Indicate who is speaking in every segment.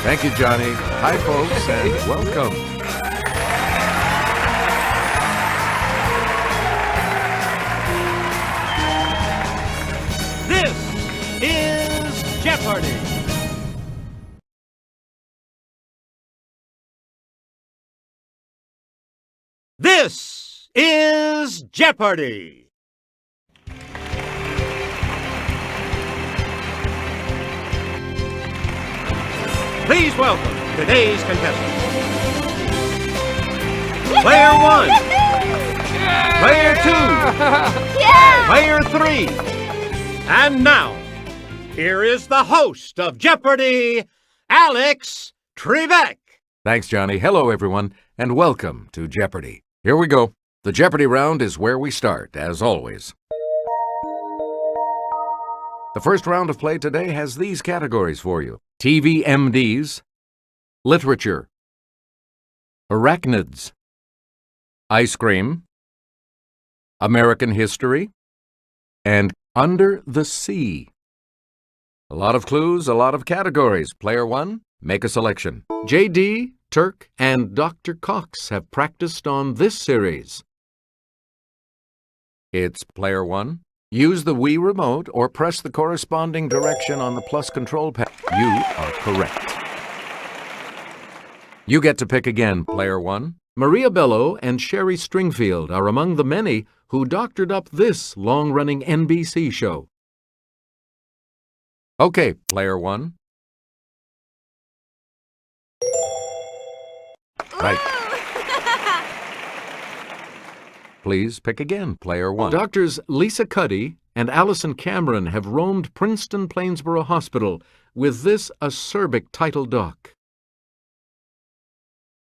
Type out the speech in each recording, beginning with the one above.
Speaker 1: Thank you, Johnny. Hi, folks, and welcome.
Speaker 2: This is Jeopardy! This is Jeopardy! Please welcome today's contestants. Player 1. Player 2. Player 3. And now, here is the host of Jeopardy, Alex Trebek.
Speaker 1: Thanks, Johnny. Hello, everyone, and welcome to Jeopardy! Here we go. The Jeopardy round is where we start, as always. The first round of play today has these categories for you: TV MDs, literature, arachnids, ice cream, American history, and under the sea. A lot of clues, a lot of categories. Player 1, make a selection. JD, Turk, and Dr. Cox have practiced on this series. It's Player 1. Use the Wii remote or press the corresponding direction on the plus control pad. You are correct. You get to pick again, Player 1. Maria Bello and Sherry Stringfield are among the many who doctored up this long-running NBC show. Okay, Player 1. Right. Please pick again, Player 1. Doctors Lisa Cuddy and Allison Cameron have roamed Princeton Plainsboro Hospital with this acerbic title doc.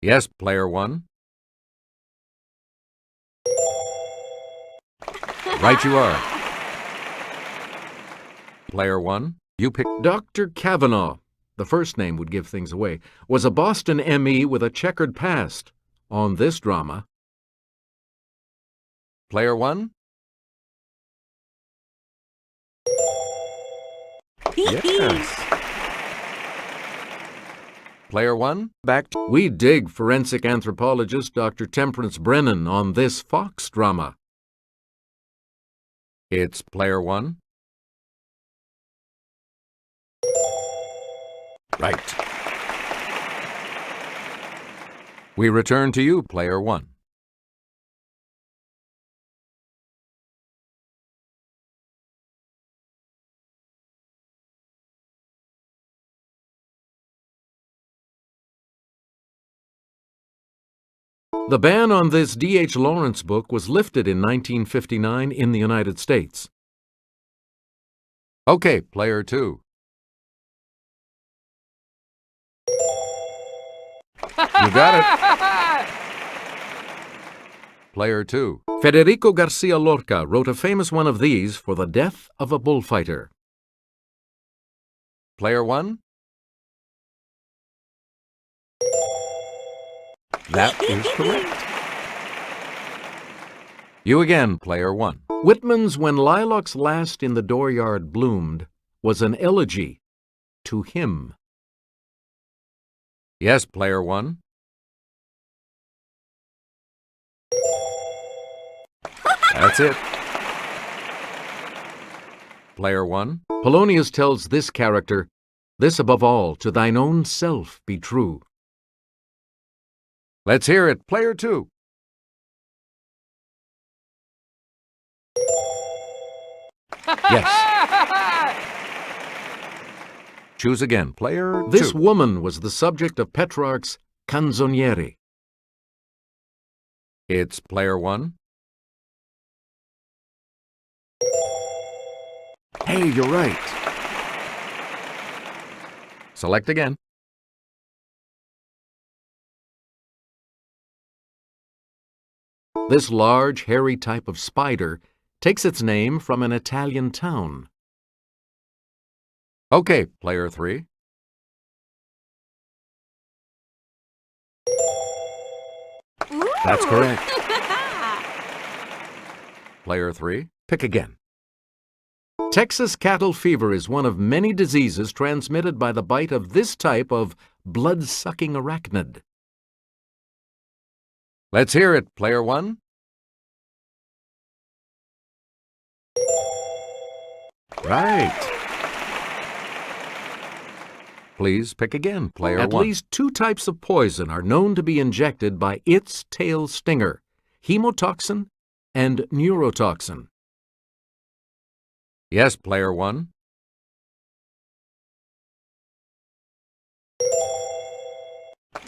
Speaker 1: Yes, Player 1. Right you are. Player 1, you pick. Dr. Kavanaugh, the first name would give things away, was a Boston ME with a checkered past on this drama. Player 1? Yes. Player 1, back to... We dig forensic anthropologist Dr. Temperance Brennan on this Fox drama. It's Player 1. Right. We return to you, Player 1. The ban on this D.H. Lawrence book was lifted in 1959 in the United States. Okay, Player 2. You got it. Player 2. Federico Garcia Lorca wrote a famous one of these for the death of a bullfighter. Player 1. That is correct. You again, Player 1. Whitman's When Lilacs Last in the Dooryard Bloomed was an elegy to him. Yes, Player 1. That's it. Player 1. Polonius tells this character, "This above all, to thine own self be true." Let's hear it, Player 2. Yes. Choose again, Player 2. This woman was the subject of Petrarch's Canzoniere. It's Player 1. Hey, you're right. Select again. This large, hairy type of spider takes its name from an Italian town. Okay, Player 3. That's correct. Player 3, pick again. Texas cattle fever is one of many diseases transmitted by the bite of this type of blood-sucking arachnid. Let's hear it, player one. Right. Please pick again, player one. At least two types of poison are known to be injected by its tail stinger: hemotoxin and neurotoxin. Yes, player one.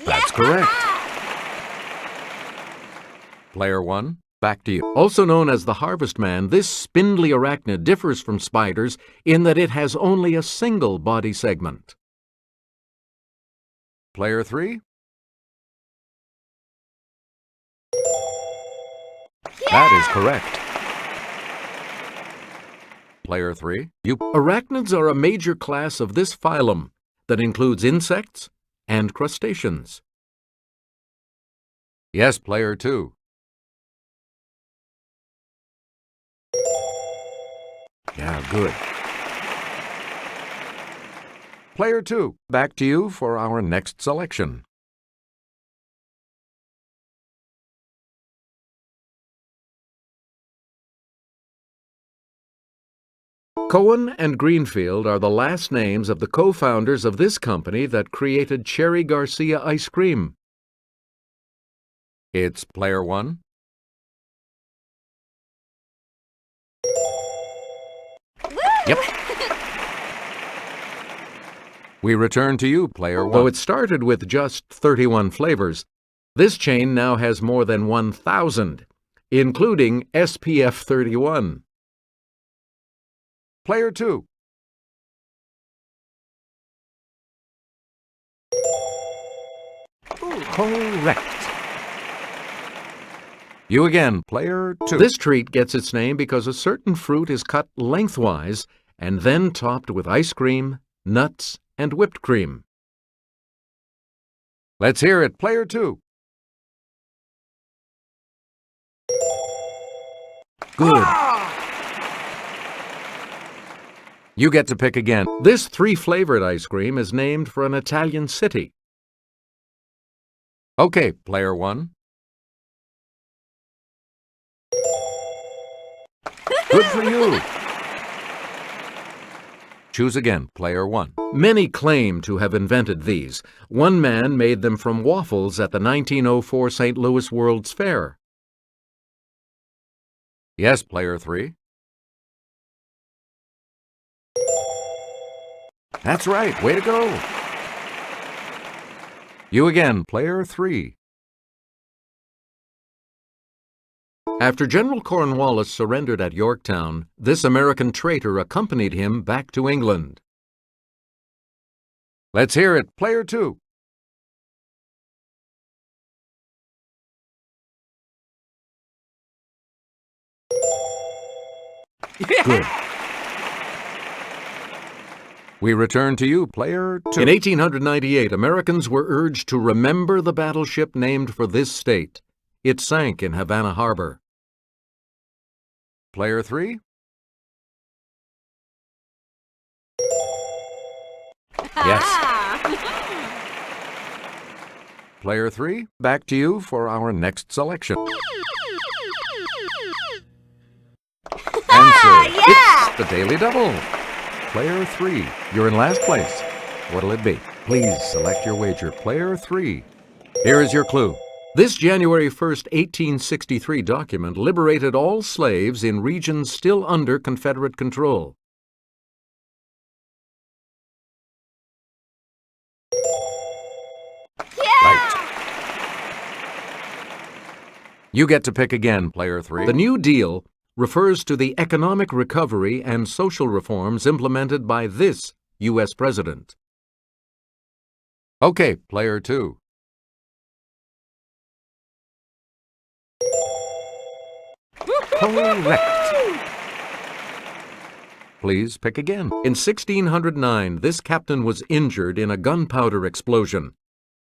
Speaker 1: That's correct. Player one, back to you. Also known as the Harvest Man, this spindly arachnid differs from spiders in that it has only a single body segment. Player three. That is correct. Player three, you. Arachnids are a major class of this phylum that includes insects and crustaceans. Yes, player two. Yeah, good. Player two, back to you for our next selection. Cohen and Greenfield are the last names of the co-founders of this company that created Cherry Garcia ice cream. It's player one. Yep. We return to you, player one. Though it started with just 31 flavors, this chain now has more than 1,000, including SPF 31. Player two. Correct. You again, player two. This treat gets its name because a certain fruit is cut lengthwise and then topped with ice cream, nuts, and whipped cream. Let's hear it, player two. Good. You get to pick again. This three-flavored ice cream is named for an Italian city. Okay, player one. Good for you. Choose again, player one. Many claim to have invented these. One man made them from waffles at the 1904 St. Louis World's Fair. Yes, player three. That's right. Way to go. You again, player three. After General Cornwallis surrendered at Yorktown, this American traitor accompanied him back to England. Let's hear it, player two. Good. We return to you, player two. In 1898, Americans were urged to remember the battleship named for this state. It sank in Havana Harbor. Player three. Yes. Player three, back to you for our next selection. Answer.
Speaker 3: Yeah!
Speaker 1: It's the Daily Double. Player three, you're in last place. What'll it be? Please select your wager. Player three. Here is your clue. This January 1st, 1863 document liberated all slaves in regions still under Confederate control.
Speaker 3: Yeah!
Speaker 1: Right. You get to pick again, player three. The New Deal refers to the economic recovery and social reforms implemented by this U.S. president. Okay, player two. Correct. Please pick again. In 1609, this captain was injured in a gunpowder explosion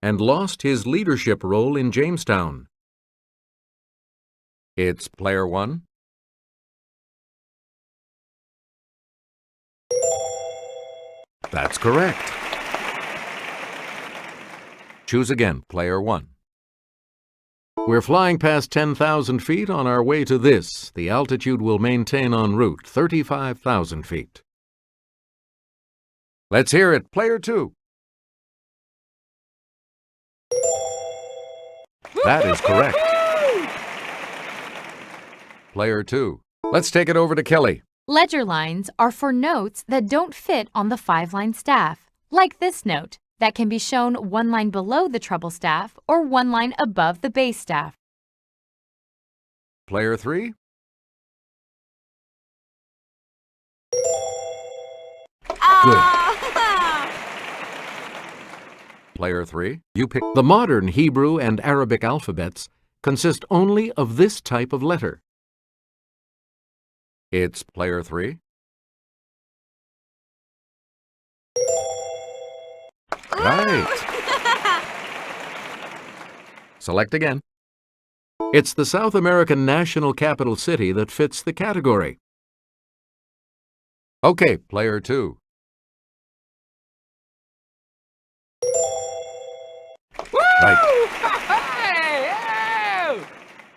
Speaker 1: and lost his leadership role in Jamestown. It's player one. That's correct. Choose again, player 1. We're flying past 10,000 feet on our way to this. The altitude will maintain en route, 35,000 feet. Let's hear it, player 2. That is correct. Player 2. Let's take it over to Kelly.
Speaker 3: Ledger lines are for notes that don't fit on the 5-line staff, like this note that can be shown 1 line below the treble staff or 1 line above the bass staff.
Speaker 1: Player 3. Good. Player 3, you pick. The modern Hebrew and Arabic alphabets consist only of this type of letter. It's player 3. Right. Select again. It's the South American national capital city that fits the category. Okay, player 2. Right.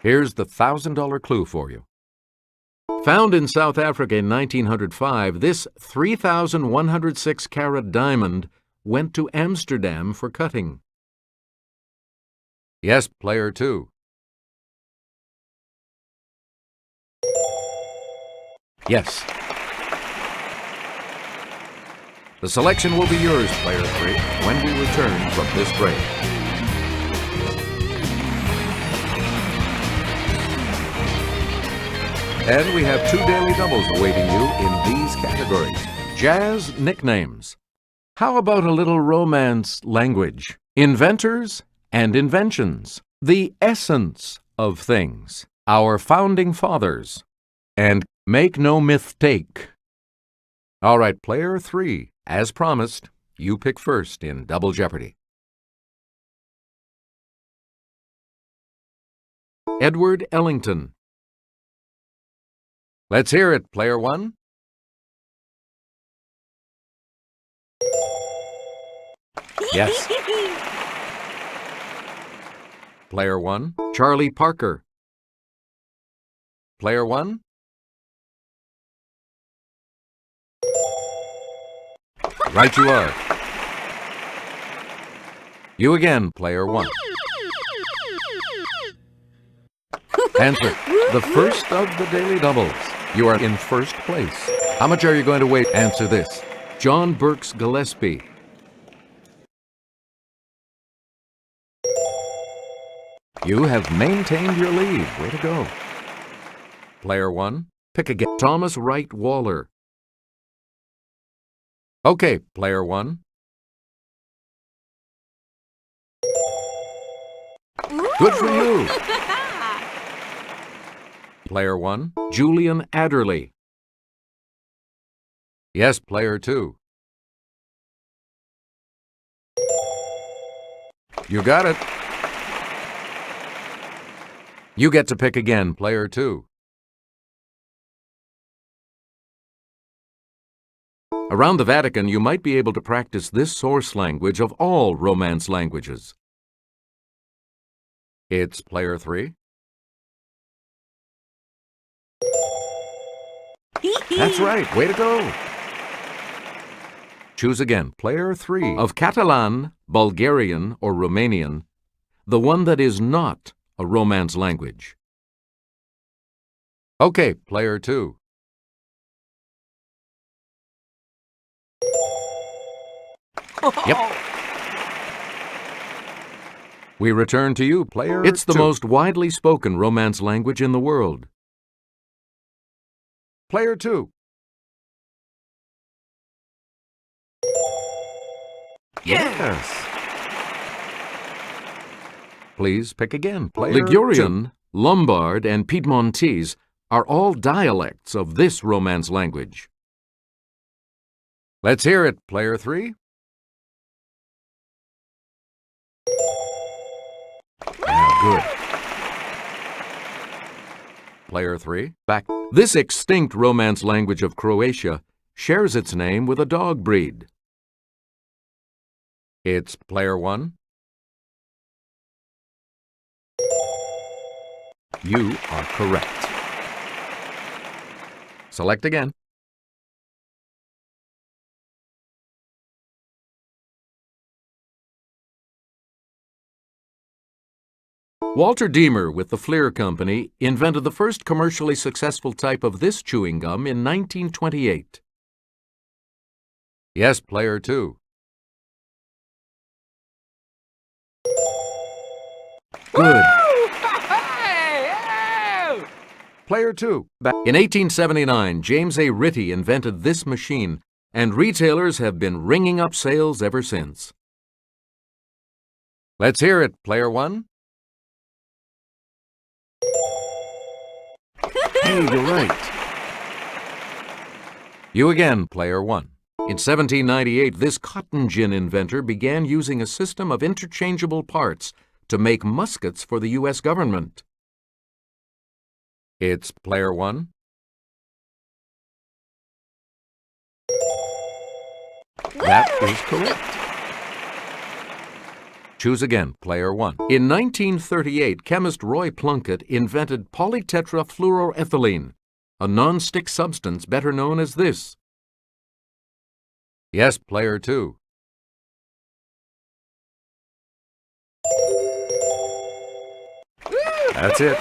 Speaker 1: Here's the $1,000 clue for you. Found in South Africa in 1905, this 3,106-carat diamond went to Amsterdam for cutting. Yes, player 2. Yes. The selection will be yours, player 3, when we return from this break. And we have 2 daily doubles awaiting you in these categories. Jazz nicknames. How about a little romance language? Inventors and inventions. The essence of things. Our founding fathers. And make no mistake. All right, player 3. As promised, you pick first in Double Jeopardy. Edward Ellington. Let's hear it, player 1. Yes. Player 1, Charlie Parker. Player 1. Right you are. You again, player 1. Answer. The first of the daily doubles. You are in first place. How much are you going to wait? Answer this. John Burks Gillespie. You have maintained your lead. Way to go. Player 1. Pick again. Thomas Wright Waller. Okay, player 1. Good for you. Player 1, Julian Adderley. Yes, player 2. You got it. You get to pick again, player 2. Around the Vatican, you might be able to practice this source language of all Romance languages. It's player 3. That's right. Way to go. Choose again. Player 3. Of Catalan, Bulgarian, or Romanian, the one that is not a Romance language. Okay, player 2. Yep. We return to you, player 2. It's the most widely spoken Romance language in the world. Player 2. Yes. Please pick again. Player Ligurian, 2. Lombard, and Piedmontese are all dialects of this Romance language. Let's hear it, player 3. Good. Player 3, back. This extinct Romance language of Croatia shares its name with a dog breed. It's player 1. You are correct. Select again. Walter Deemer with the Fleer Company invented the first commercially successful type of this chewing gum in 1928. Yes, player 2. Good. Player 2. In 1879, James A. Ritty invented this machine, and retailers have been ringing up sales ever since. Let's hear it, player 1. Hey, you're right. You again, player 1. In 1798, this cotton gin inventor began using a system of interchangeable parts to make muskets for the U.S. government. It's player 1. That is correct. Choose again, player 1. In 1938, chemist Roy Plunkett invented polytetrafluoroethylene, a non-stick substance better known as this. Yes, player 2. That's it.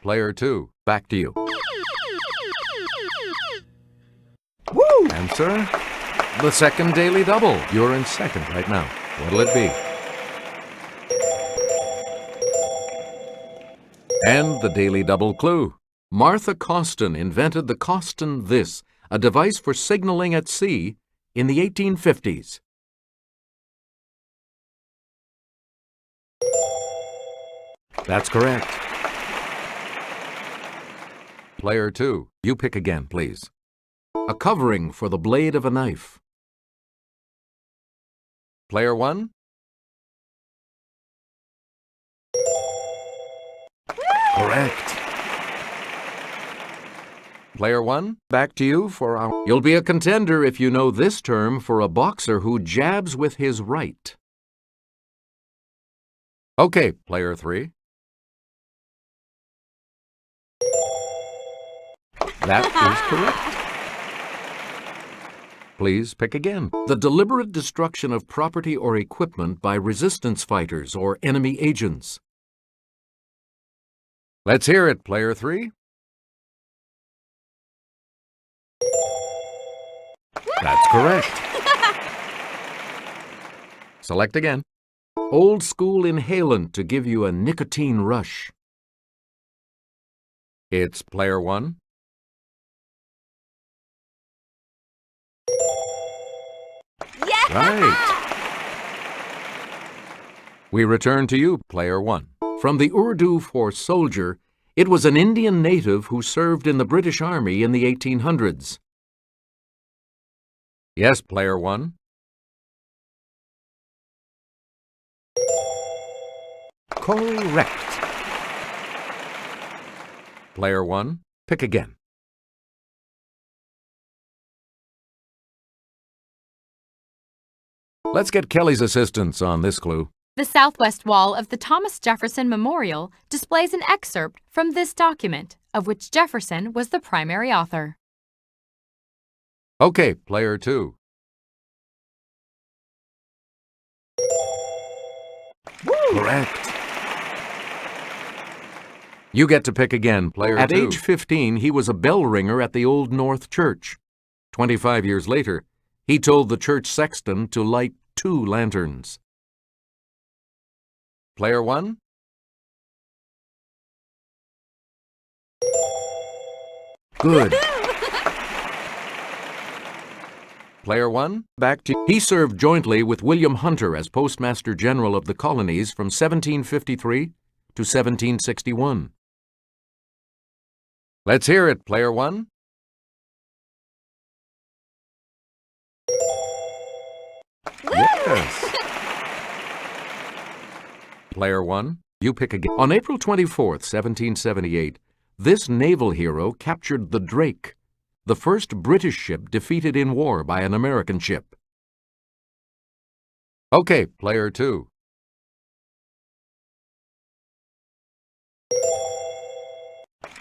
Speaker 1: Player 2, back to you. Woo! Answer? The second daily double. You're in second right now. What'll it be? And the daily double clue. Martha Costin invented the Costin This, a device for signaling at sea, in the 1850s. That's correct. Player 2, you pick again, please. A covering for the blade of a knife. Player 1? Correct. Player 1, back to you for our... You'll be a contender if you know this term for a boxer who jabs with his right. Okay, player 3. That is correct. Please pick again. The deliberate destruction of property or equipment by resistance fighters or enemy agents. Let's hear it, player 3. That's correct. Select again. Old school inhalant to give you a nicotine rush. It's player 1.
Speaker 4: Yeah!
Speaker 1: Right. We return to you, player 1. From the Urdu for soldier, it was an Indian native who served in the British Army in the 1800s. Yes, player 1. Correct. Player 1, pick again. Let's get Kelly's assistance on this clue.
Speaker 3: The southwest wall of the Thomas Jefferson Memorial displays an excerpt from this document, of which Jefferson was the primary author.
Speaker 1: Okay, player 2. Correct. You get to pick again, player 2. At age 15, he was a bell ringer at the Old North Church. 25 years later, he told the church sexton to light 2 lanterns. Player 1? Good. Player 1, back to you. He served jointly with William Hunter as Postmaster General of the Colonies from 1753 to 1761. Let's hear it, player 1. Yes. Player 1, you pick again. On April 24th, 1778, this naval hero captured the Drake, the first British ship defeated in war by an American ship. Okay, player 2.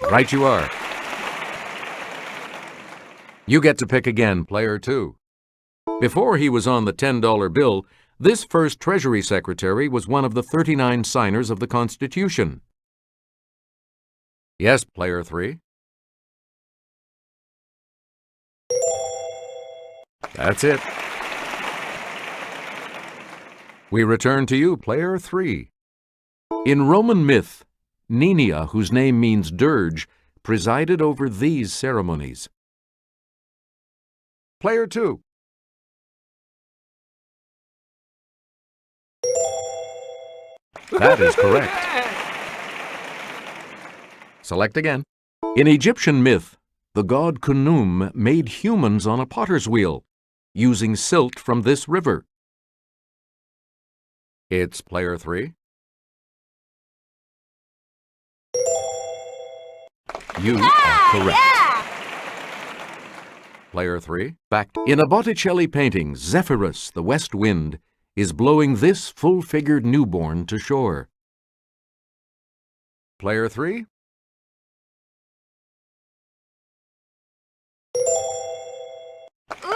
Speaker 1: Right you are. You get to pick again, player 2. Before he was on the $10 bill, this first Treasury Secretary was one of the 39 signers of the Constitution. Yes, player 3. That's it. We return to you, player 3. In Roman myth, Nenia, whose name means dirge, presided over these ceremonies. Player 2. That is correct. Select again. In Egyptian myth, the god Khnum made humans on a potter's wheel, using silt from this river. It's player 3. You are correct. Player 3, back. In a Botticelli painting, Zephyrus, the west wind, is blowing this full-figured newborn to shore. Player 3.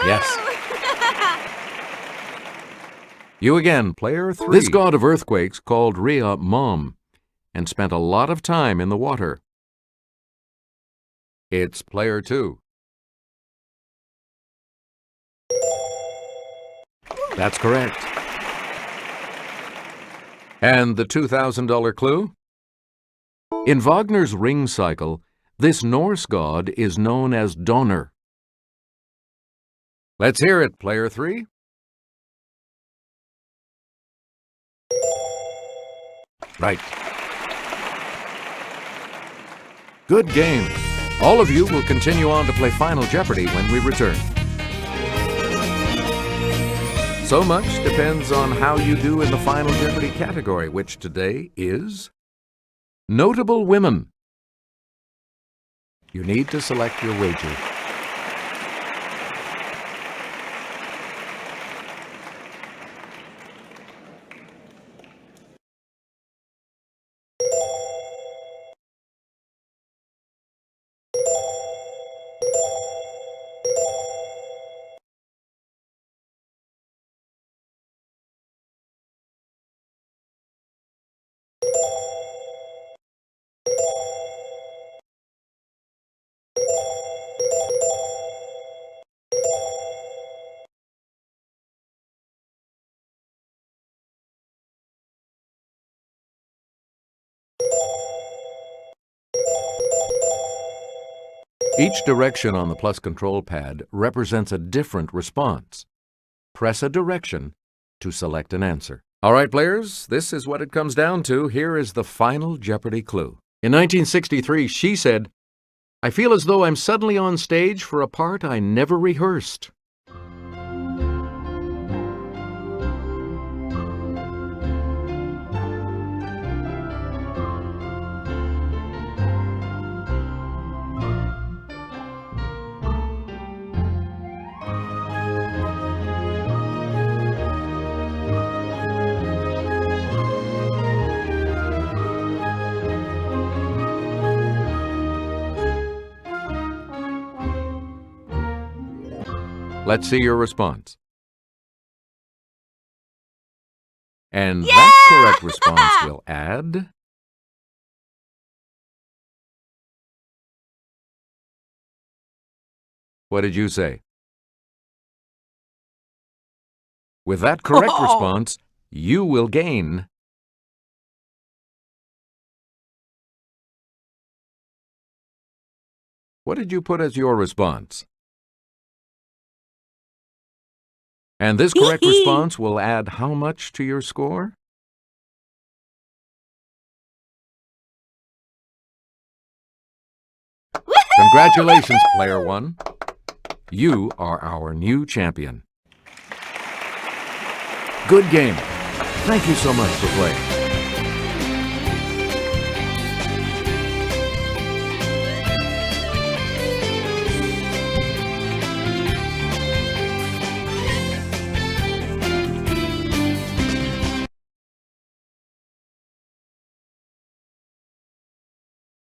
Speaker 1: Yes. You again, player 3. This god of earthquakes called Rhea Mom and spent a lot of time in the water. It's player 2. That's correct. And the $2,000 clue? In Wagner's Ring Cycle, this Norse god is known as Donner. Let's hear it, player 3. Right. Good game. All of you will continue on to play Final Jeopardy when we return. So much depends on how you do in the Final Jeopardy category, which today is Notable Women. You need to select your wager. Each direction on the plus control pad represents a different response. Press a direction to select an answer. All right, players, this is what it comes down to. Here is the Final Jeopardy clue. In 1963, she said, "I feel as though I'm suddenly on stage for a part I never rehearsed." Let's see your response. And that correct response will add... What did you say? With that correct response, you will gain... What did you put as your response? And this correct response will add how much to your score? Congratulations, player 1. You are our new champion. Good game. Thank you so much for playing.